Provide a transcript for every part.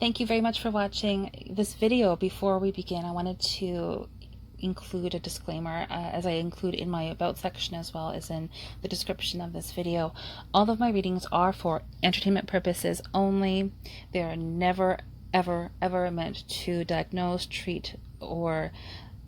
Thank you very much for watching this video. Before we begin, I wanted to include a disclaimer, as I include in my about section as well as in the description of this video. All of my readings are for entertainment purposes only. They are never, ever meant to diagnose, treat, or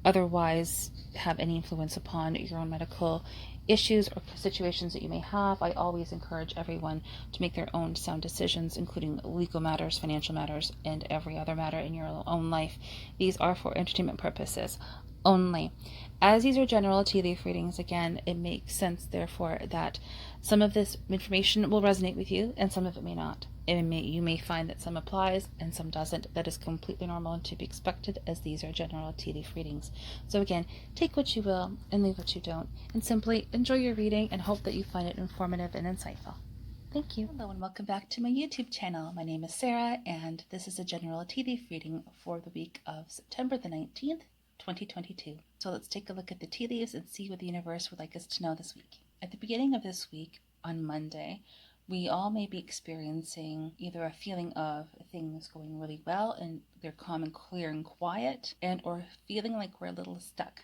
otherwise have any influence upon your own medical issues or situations that you may have. I always encourage everyone to make their own sound decisions, including legal matters, financial matters, and every other matter in your own life. These are for entertainment purposes only. As these are general tea leaf readings, again, it makes sense, therefore, that some of this information will resonate with you and some of it may not. You may find that some applies and some doesn't. That is completely normal and to be expected, as these are general tea leaf readings. So again, take what you will and leave what you don't, and simply enjoy your reading and hope that you find it informative and insightful. Thank you. Hello and welcome back to my YouTube channel. My name is Sarah and this is a general tea leaf reading for the week of September the 19th, 2022. So let's take a look at the tea leaves and see what the universe would like us to know this week. At the beginning of this week, on Monday, we all may be experiencing either a feeling of things going really well and they're calm and clear and quiet, and or feeling like we're a little stuck.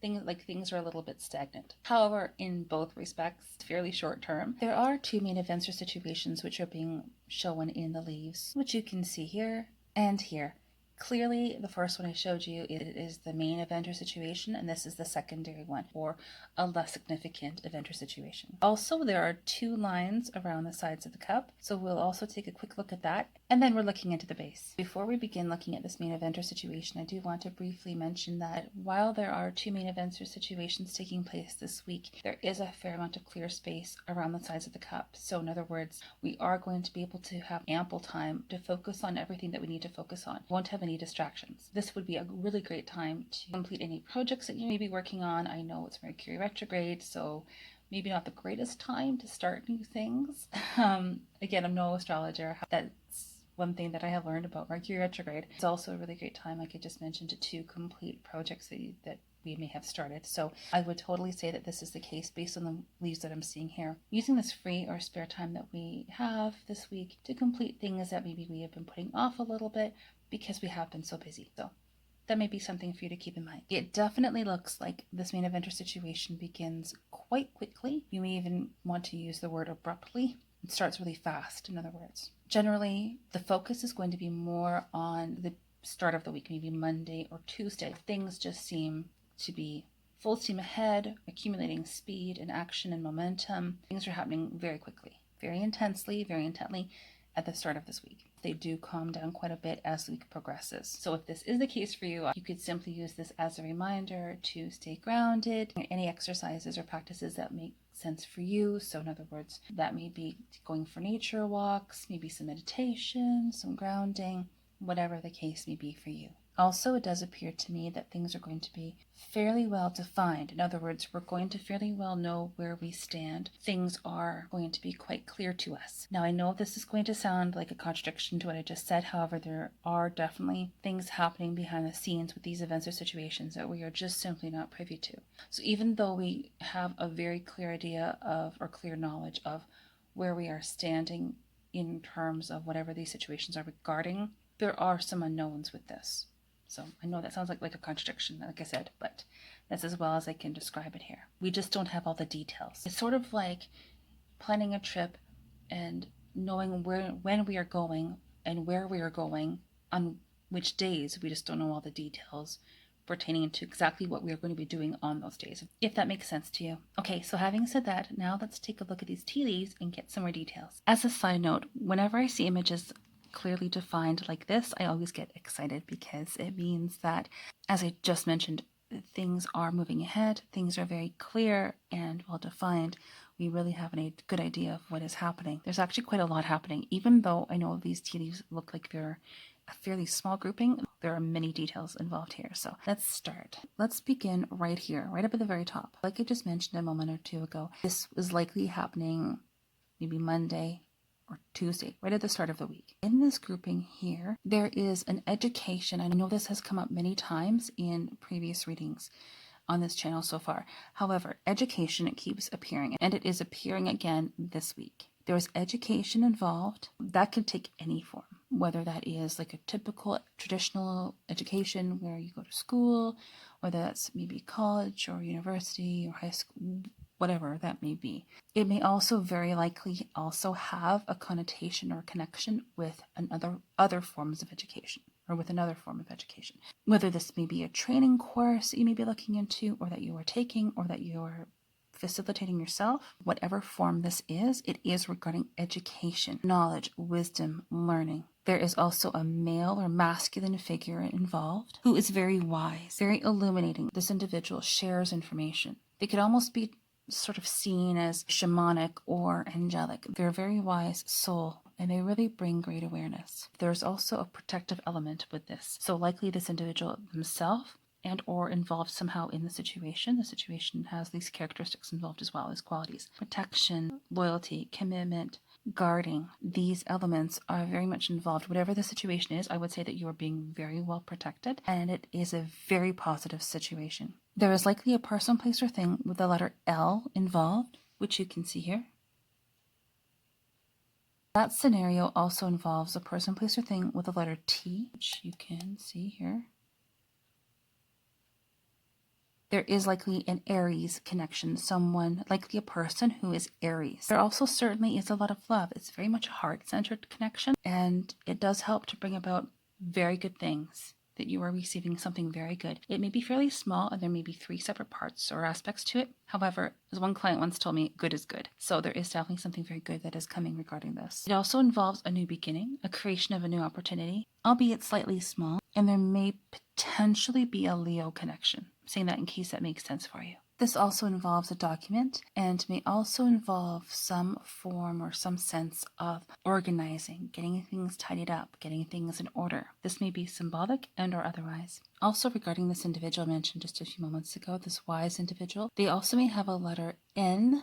Things are a little bit stagnant. However, in both respects, fairly short term, there are two main events or situations which are being shown in the leaves, which you can see here and here. Clearly, the first one I showed you, it is the main event or situation, and this is the secondary one, or a less significant event or situation. Also, there are two lines around the sides of the cup, so we'll also take a quick look at that, and then we're looking into the base. Before we begin looking at this main event or situation, I do want to briefly mention that while there are two main events or situations taking place this week, there is a fair amount of clear space around the sides of the cup. So in other words, we are going to be able to have ample time to focus on everything that we need to focus on. We won't have any distractions. This would be a really great time to complete any projects that you may be working on. I know it's Mercury retrograde, so maybe not the greatest time to start new things. Again, I'm no astrologer. That's one thing that I have learned about Mercury retrograde. It's also a really great time, like I just mentioned, to complete projects that we may have started. So I would totally say that this is the case based on the leaves that I'm seeing here. Using this free or spare time that we have this week to complete things that maybe we have been putting off a little bit because we have been so busy. So that may be something for you to keep in mind. It definitely looks like this main event or situation begins quite quickly. You may even want to use the word abruptly. It starts really fast, in other words. Generally, the focus is going to be more on the start of the week, maybe Monday or Tuesday. Things just seem to be full steam ahead, accumulating speed and action and momentum. Things are happening very quickly, very intensely, very intently at the start of this week. They do calm down quite a bit as the week progresses. So if this is the case for you, you could simply use this as a reminder to stay grounded. Any exercises or practices that make sense for you. So in other words, that may be going for nature walks, maybe some meditation, some grounding, whatever the case may be for you. Also, it does appear to me that things are going to be fairly well defined. In other words, we're going to fairly well know where we stand. Things are going to be quite clear to us. Now, I know this is going to sound like a contradiction to what I just said. However, there are definitely things happening behind the scenes with these events or situations that we are just simply not privy to. So even though we have a very clear idea of, or clear knowledge of, where we are standing in terms of whatever these situations are regarding, there are some unknowns with this. So I know that sounds like a contradiction, like I said, but that's as well as I can describe it here. We just don't have all the details. It's sort of like planning a trip and knowing when we are going and where we are going, on which days. We just don't know all the details pertaining to exactly what we are going to be doing on those days, if that makes sense to you. Okay, so having said that, now let's take a look at these tea leaves and get some more details. As a side note, whenever I see images clearly defined like this, I always get excited because it means that, as I just mentioned, things are moving ahead, things are very clear and well defined. We really have a good idea of what is happening. There's actually quite a lot happening. Even though I know these tea leaves look like they're a fairly small grouping, there are many details involved here. So let's start. Let's begin right here, right up at the very top. Like I just mentioned a moment or two ago, this was likely happening maybe Monday or Tuesday, right at the start of the week. In this grouping here, there is an education. I know this has come up many times in previous readings on this channel so far. However, education, it keeps appearing, and it is appearing again this week. There is education involved. That can take any form. whether that is like a typical traditional education where you go to school, whether that's maybe college or university or high school, whatever that may be. It may also very likely also have a connotation or connection with other forms of education, or with another form of education. Whether this may be a training course that you may be looking into, or that you are taking, or that you are facilitating yourself, whatever form this is, it is regarding education, knowledge, wisdom, learning. There is also a male or masculine figure involved who is very wise, very illuminating. This individual shares information. They could almost be sort of seen as shamanic or angelic. They're a very wise soul, and they really bring great awareness. There's also a protective element with this. So likely this individual himself and or involved somehow in the situation. The situation has these characteristics involved as well as qualities. Protection, loyalty, commitment, guarding. These elements are very much involved. Whatever the situation is, I would say that you are being very well protected, and it is a very positive situation. There is likely a person, place, or thing with the letter L involved, which you can see here. That scenario also involves a person, place, or thing with the letter T, which you can see here. There is likely an Aries connection, someone, likely a person who is Aries. There also certainly is a lot of love. It's very much a heart-centered connection, and it does help to bring about very good things, that you are receiving something very good. It may be fairly small, and there may be 3 separate parts or aspects to it. However, as one client once told me, good is good. So there is definitely something very good that is coming regarding this. It also involves a new beginning, a creation of a new opportunity, albeit slightly small, and there may potentially be a Leo connection. I'm saying that in case that makes sense for you. This also involves a document and may also involve some form or some sense of organizing, getting things tidied up, getting things in order. This may be symbolic and or otherwise. Also regarding this individual I mentioned just a few moments ago, this wise individual, they also may have a letter N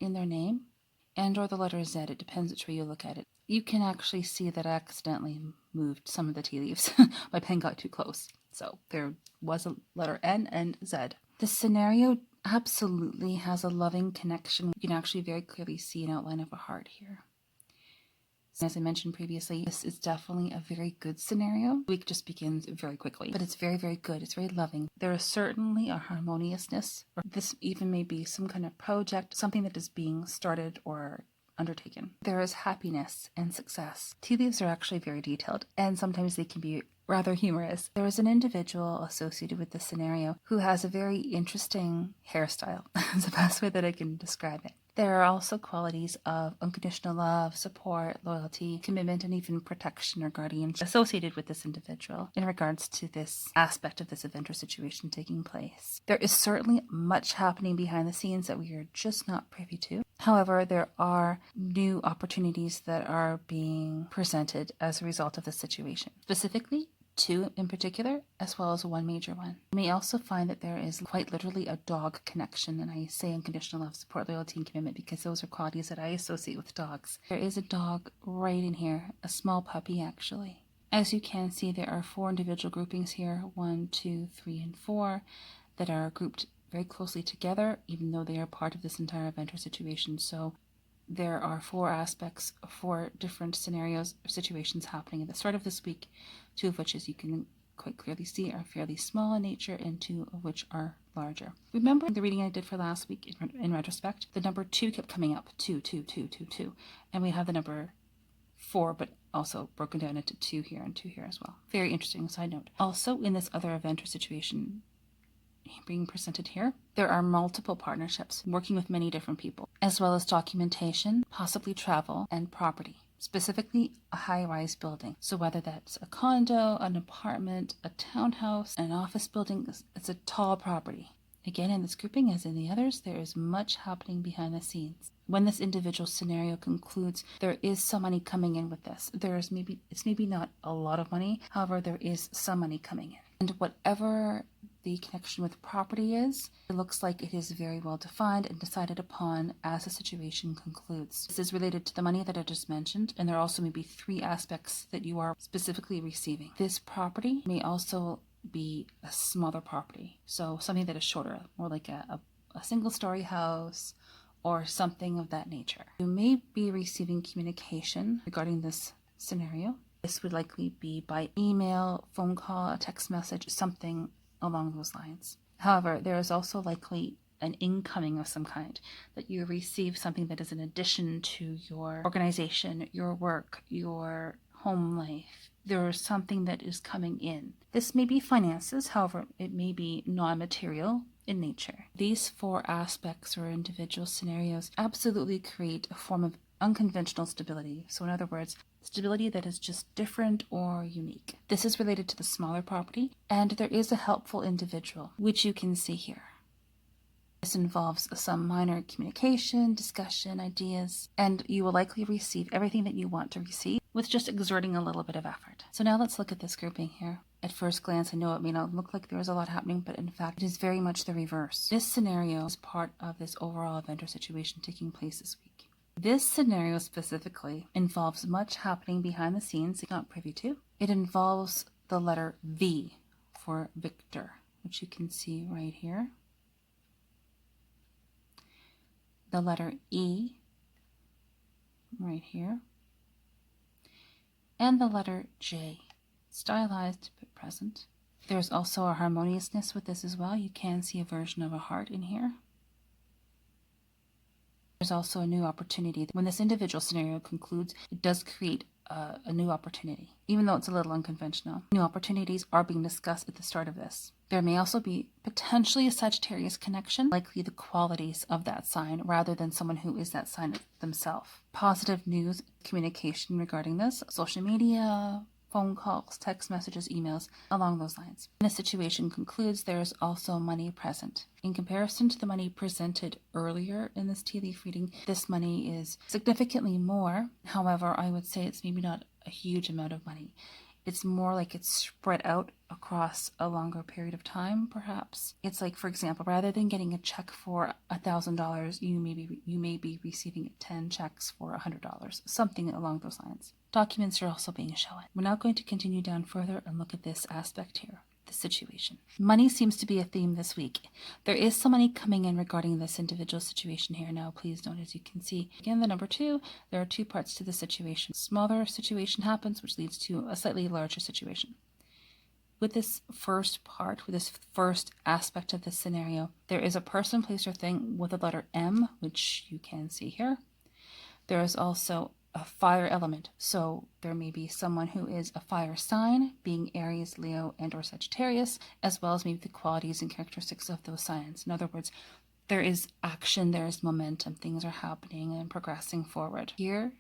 in their name and or the letter Z. It depends which way you look at it. You can actually see that I accidentally moved some of the tea leaves. My pen got too close. So there was a letter N and Z. This scenario absolutely has a loving connection. You can actually very clearly see an outline of a heart here. As I mentioned previously, this is definitely a very good scenario. The week just begins very quickly, but it's very, very good. It's very loving. There is certainly a harmoniousness, or this even may be some kind of project, something that is being started or undertaken. There is happiness and success. Tea leaves are actually very detailed, and sometimes they can be rather humorous. There is an individual associated with this scenario who has a very interesting hairstyle. That's the best way that I can describe it. There are also qualities of unconditional love, support, loyalty, commitment, and even protection or guardianship associated with this individual in regards to this aspect of this event or situation taking place. There is certainly much happening behind the scenes that we are just not privy to. However, there are new opportunities that are being presented as a result of this situation. Specifically, 2 in particular, as well as 1 major one. You may also find that there is quite literally a dog connection, and I say unconditional love, support, loyalty, and commitment because those are qualities that I associate with dogs. There is a dog right in here, a small puppy actually. As you can see, there are 4 individual groupings here, 1, 2, 3, and 4, that are grouped very closely together, even though they are part of this entire event or situation. So there are 4 aspects, 4 different scenarios or situations happening at the start of this week, 2 of which, as you can quite clearly see, are fairly small in nature and 2 of which are larger. Remember the reading I did for last week in retrospect? The number 2 kept coming up, 2, 2, 2, 2, 2. And we have the number 4, but also broken down into 2 here and 2 here as well. Very interesting side note. Also, in this other event or situation being presented here, there are multiple partnerships working with many different people, as well as documentation, possibly travel, and property. Specifically, a high-rise building. So whether that's a condo, an apartment, a townhouse, an office building, it's a tall property. Again, in this grouping, as in the others, there is much happening behind the scenes. When this individual scenario concludes, there is some money coming in with this. It's maybe not a lot of money, however, there is some money coming in. And whatever the connection with property is, it looks like it is very well defined and decided upon as the situation concludes. This is related to the money that I just mentioned, and there also may be 3 aspects that you are specifically receiving. This property may also be a smaller property, so something that is shorter, more like a single-story house or something of that nature. You may be receiving communication regarding this scenario. This would likely be by email, phone call, a text message, something along those lines. However, there is also likely an incoming of some kind, that you receive something that is an addition to your organization, your work, your home life. There is something that is coming in. This may be finances, however, it may be non-material in nature. These four aspects or individual scenarios absolutely create a form of unconventional stability. So in other words, stability that is just different or unique. This is related to the smaller property, and there is a helpful individual, which you can see here. This involves some minor communication, discussion, ideas, and you will likely receive everything that you want to receive with just exerting a little bit of effort. So now let's look at this grouping here. At first glance, I know it may not look like there is a lot happening, but in fact, it is very much the reverse. This scenario is part of this overall event or situation taking place this week. This scenario specifically involves much happening behind the scenes you're not privy to. It involves the letter V for Victor, which you can see right here. The letter E right here. And the letter J, stylized but present. There's also a harmoniousness with this as well. You can see a version of a heart in here. There's also a new opportunity. When this individual scenario concludes, it does create a new opportunity, even though it's a little unconventional. New opportunities are being discussed at the start of this. There may also be potentially a Sagittarius connection, likely the qualities of that sign rather than someone who is that sign themselves. Positive news, communication regarding this, social media, phone calls, text messages, emails, along those lines. When the situation concludes, there is also money present. In comparison to the money presented earlier in this tea leaf reading, this money is significantly more. However, I would say it's maybe not a huge amount of money. It's more like it's spread out across a longer period of time, perhaps. It's like, for example, rather than getting a check for $1,000, you may be receiving 10 checks for $100, something along those lines. Documents are also being shown. We're now going to continue down further and look at this aspect here, the situation. Money seems to be a theme this week. There is some money coming in regarding this individual situation here. Now, please note, as you can see, again, the number 2, there are 2 parts to the situation. Smaller situation happens, which leads to a slightly larger situation. With this first part, with this first aspect of this scenario, there is a person, place, or thing with the letter M, which you can see here. There is also a fire element, so there may be someone who is a fire sign, being Aries, Leo, and or Sagittarius, as well as maybe the qualities and characteristics of those signs. In other words, there is action, there is momentum, things are happening and progressing forward. Here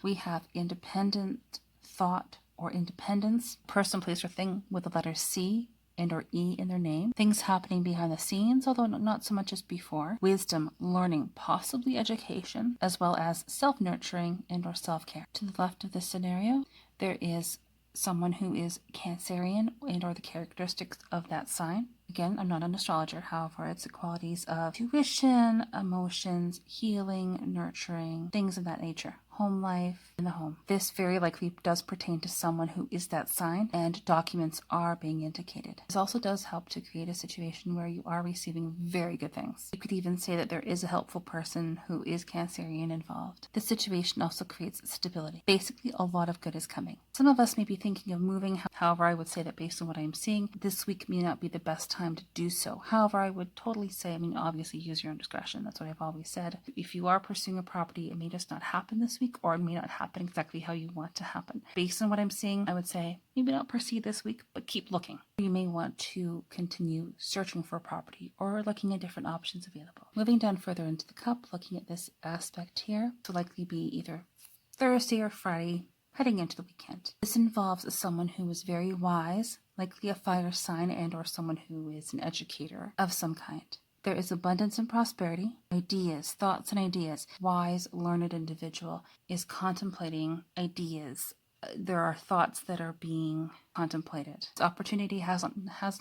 we have independent thought or independence, person, place, or thing with the letter C and or E in their name. Things happening behind the scenes, although not so much as before. Wisdom, learning, possibly education, as well as self-nurturing and or self-care. To the left of this scenario, there is someone who is Cancerian and or the characteristics of that sign. Again, I'm not an astrologer, however, it's the qualities of tuition, emotions, healing, nurturing, things of that nature. Home life in the home. This very likely does pertain to someone who is that sign, and documents are being indicated. This also does help to create a situation where you are receiving very good things. You could even say that there is a helpful person who is Cancerian involved. This situation also creates stability. Basically, a lot of good is coming. Some of us may be thinking of moving. However, I would say that based on what I'm seeing, this week may not be the best time to do so. However, I would totally say, obviously use your own discretion. That's what I've always said. If you are pursuing a property, it may just not happen this week, or it may not happen exactly how you want to happen. Based on what I'm seeing, I would say maybe not proceed this week, but keep looking. You may want to continue searching for a property or looking at different options available. Moving down further into the cup, looking at this aspect here, to likely be either Thursday or Friday, heading into the weekend. This involves someone who is very wise, likely a fire sign and or someone who is an educator of some kind. There is abundance and prosperity, ideas, thoughts and ideas. Wise, learned individual is contemplating ideas. There are thoughts that are being contemplated. This opportunity has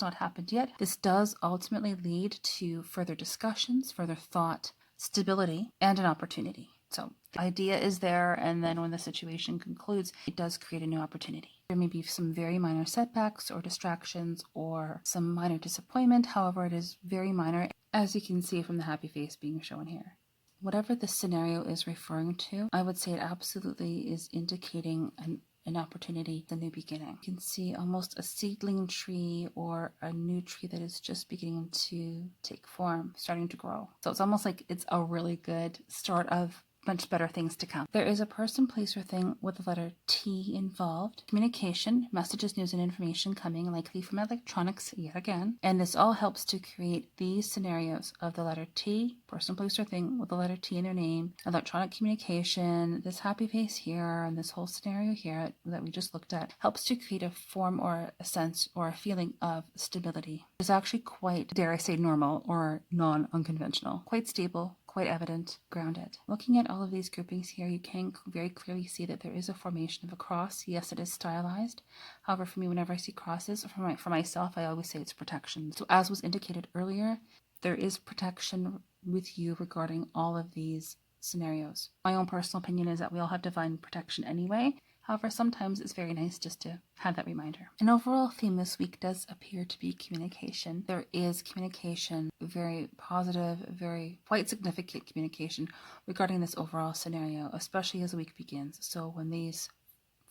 not happened yet. This does ultimately lead to further discussions, further thought, stability, and an opportunity. So the idea is there, and then when the situation concludes, it does create a new opportunity. There may be some very minor setbacks or distractions or some minor disappointment. However, it is very minor, as you can see from the happy face being shown here. Whatever the scenario is referring to, I would say it absolutely is indicating an an opportunity, the new beginning. You can see almost a seedling tree or a new tree that is just beginning to take form, starting to grow. So it's almost like it's a really good start of much better things to come. There is a person, place, or thing with the letter T involved. Communication, messages, news, and information coming likely from electronics yet again. And this all helps to create these scenarios of the letter T, person, place, or thing with the letter T in their name, electronic communication, this happy face here, and this whole scenario here that we just looked at helps to create a form or a sense or a feeling of stability. It's actually quite, dare I say, normal or non-unconventional, quite stable, quite evident, grounded. Looking at all of these groupings here, you can very clearly see that there is a formation of a cross. Yes, it is stylized. However, for me, whenever I see crosses, for myself, I always say it's protection. So as was indicated earlier, there is protection with you regarding all of these scenarios. My own personal opinion is that we all have divine protection anyway. However, sometimes it's very nice just to have that reminder. An overall theme this week does appear to be communication. There is communication, very positive, very quite significant communication regarding this overall scenario, especially as the week begins. So when these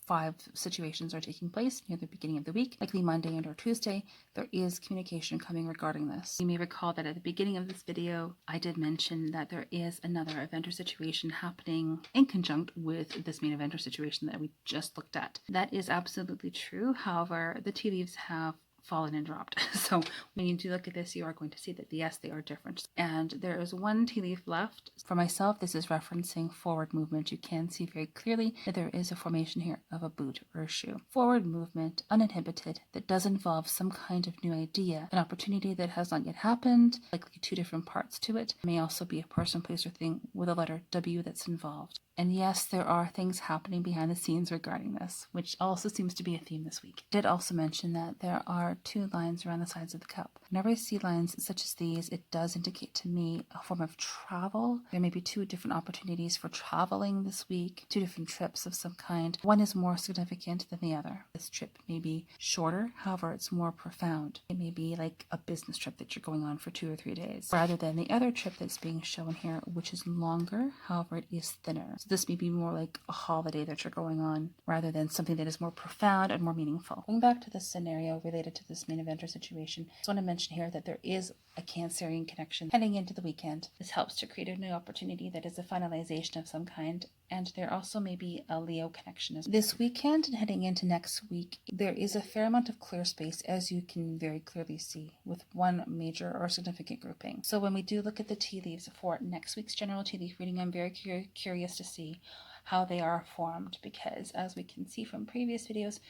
5 situations are taking place near the beginning of the week, likely Monday and or Tuesday, there is communication coming regarding this. You may recall that at the beginning of this video, I did mention that there is another event or situation happening in conjunct with this main event or situation that we just looked at. That is absolutely true. However, the tea leaves have fallen and dropped. So when you do look at this, you are going to see that yes, they are different. And there is one tea leaf left. For myself, this is referencing forward movement. You can see very clearly that there is a formation here of a boot or a shoe. Forward movement, uninhibited, that does involve some kind of new idea, an opportunity that has not yet happened, likely 2 different parts to it. It may also be a person, place, or thing with a letter W that's involved. And yes, there are things happening behind the scenes regarding this, which also seems to be a theme this week. I did also mention that there are 2 lines around the sides of the cup. Whenever I see lines such as these, it does indicate to me a form of travel. There may be 2 different opportunities for traveling this week, 2 different trips of some kind. One is more significant than the other. This trip may be shorter, however, it's more profound. It may be like a business trip that you're going on for 2 or 3 days, rather than the other trip that's being shown here, which is longer, however, it is thinner. So this may be more like a holiday that you're going on, rather than something that is more profound and more meaningful. Going back to this scenario related to this main event or situation, I just want to mention here that there is a Cancerian connection heading into the weekend. This helps to create a new opportunity that is a finalization of some kind, and there also may be a Leo connection. This weekend and heading into next week, there is a fair amount of clear space, as you can very clearly see, with one major or significant grouping. So when we do look at the tea leaves for next week's general tea leaf reading, I'm very curious to see how they are formed, because as we can see from previous videos,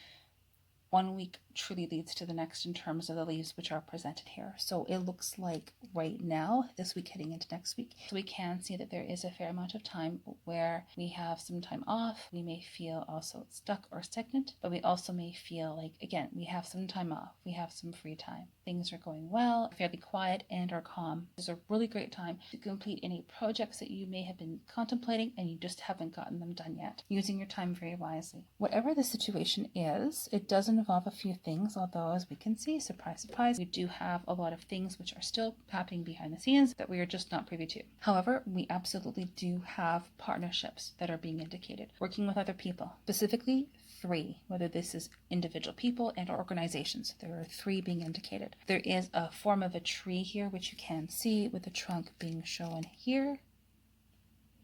one week truly leads to the next in terms of the leaves which are presented here. So it looks like right now, this week heading into next week, so we can see that there is a fair amount of time where we have some time off. We may feel also stuck or stagnant, but we also may feel like, again, we have some time off. We have some free time. Things are going well, fairly quiet, and are calm. It's a really great time to complete any projects that you may have been contemplating and you just haven't gotten them done yet, using your time very wisely. Whatever the situation is, it doesn't involve a few things, although as we can see, surprise, surprise, we do have a lot of things which are still happening behind the scenes that we are just not privy to. However, we absolutely do have partnerships that are being indicated, working with other people, specifically 3, whether this is individual people and organizations. There are 3 being indicated. There is a form of a tree here, which you can see with the trunk being shown here,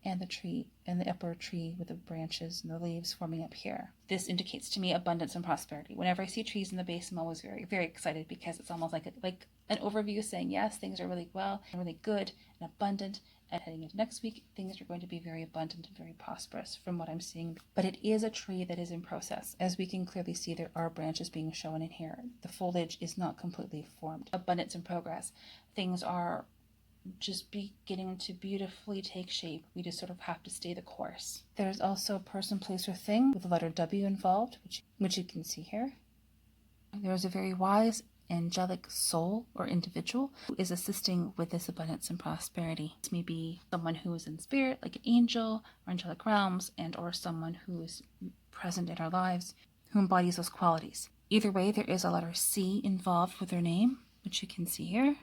and the tree and the upper tree with the branches and the leaves forming up here. This indicates to me abundance and prosperity. Whenever I see trees in the base, I'm always very, very excited, because it's almost like an overview saying, yes, things are really well and really good and abundant. And heading into next week, things are going to be very abundant and very prosperous from what I'm seeing. But it is a tree that is in process. As we can clearly see, there are branches being shown in here. The foliage is not completely formed. Abundance in progress. Things are just beginning to beautifully take shape. We just sort of have to stay the course. There's also a person, place, or thing with the letter W involved, which you can see here. There's a very wise, angelic soul or individual who is assisting with this abundance and prosperity. This may be someone who is in spirit, like an angel or angelic realms, and or someone who is present in our lives who embodies those qualities. Either way, there is a letter C involved with their name, which you can see here.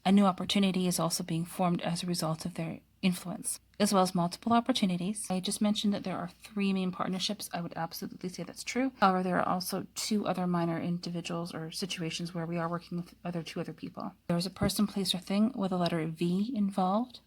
A new opportunity is also being formed as a result of their influence, as well as multiple opportunities. I just mentioned that there are 3 main partnerships. I would absolutely say that's true. However, there are also 2 other minor individuals or situations where we are working with 2 other people. There is a person, place, or thing with a letter V involved,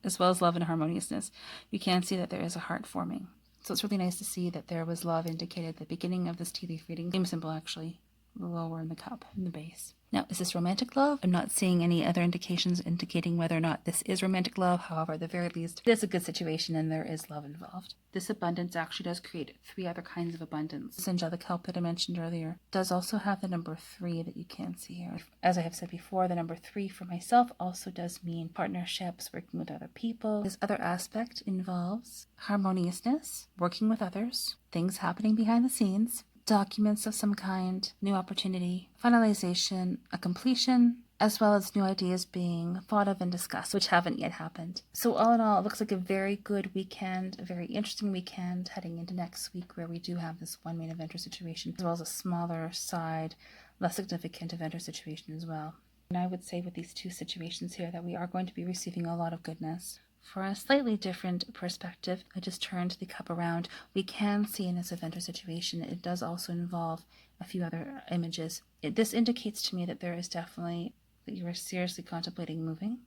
as well as love and harmoniousness. You can see that there is a heart forming. So it's really nice to see that there was love indicated at the beginning of this tea leaf reading. Same symbol, actually, lower in the cup, in the base. Now, is this romantic love? I'm not seeing any other indications indicating whether or not this is romantic love. However, at the very least, it is a good situation and there is love involved. This abundance actually does create 3 other kinds of abundance. This angelic help that I mentioned earlier does also have the number 3 that you can see here. As I have said before, the number 3 for myself also does mean partnerships, working with other people. This other aspect involves harmoniousness, working with others, things happening behind the scenes, documents of some kind, new opportunity, finalization, a completion, as well as new ideas being thought of and discussed, which haven't yet happened. So all in all, it looks like a very good weekend, a very interesting weekend heading into next week, where we do have this one main event or situation, as well as a smaller side, less significant event or situation as well. And I would say with these 2 situations here that we are going to be receiving a lot of goodness. For a slightly different perspective, I just turned the cup around. We can see in this event or situation, it does also involve a few other images. This indicates to me that there is definitely, that you are seriously contemplating moving,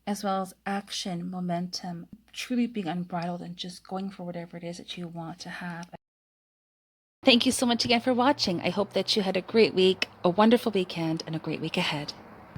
as well as action, momentum, truly being unbridled and just going for whatever it is that you want to have. Thank you so much again for watching. I hope that you had a great week, a wonderful weekend, and a great week ahead.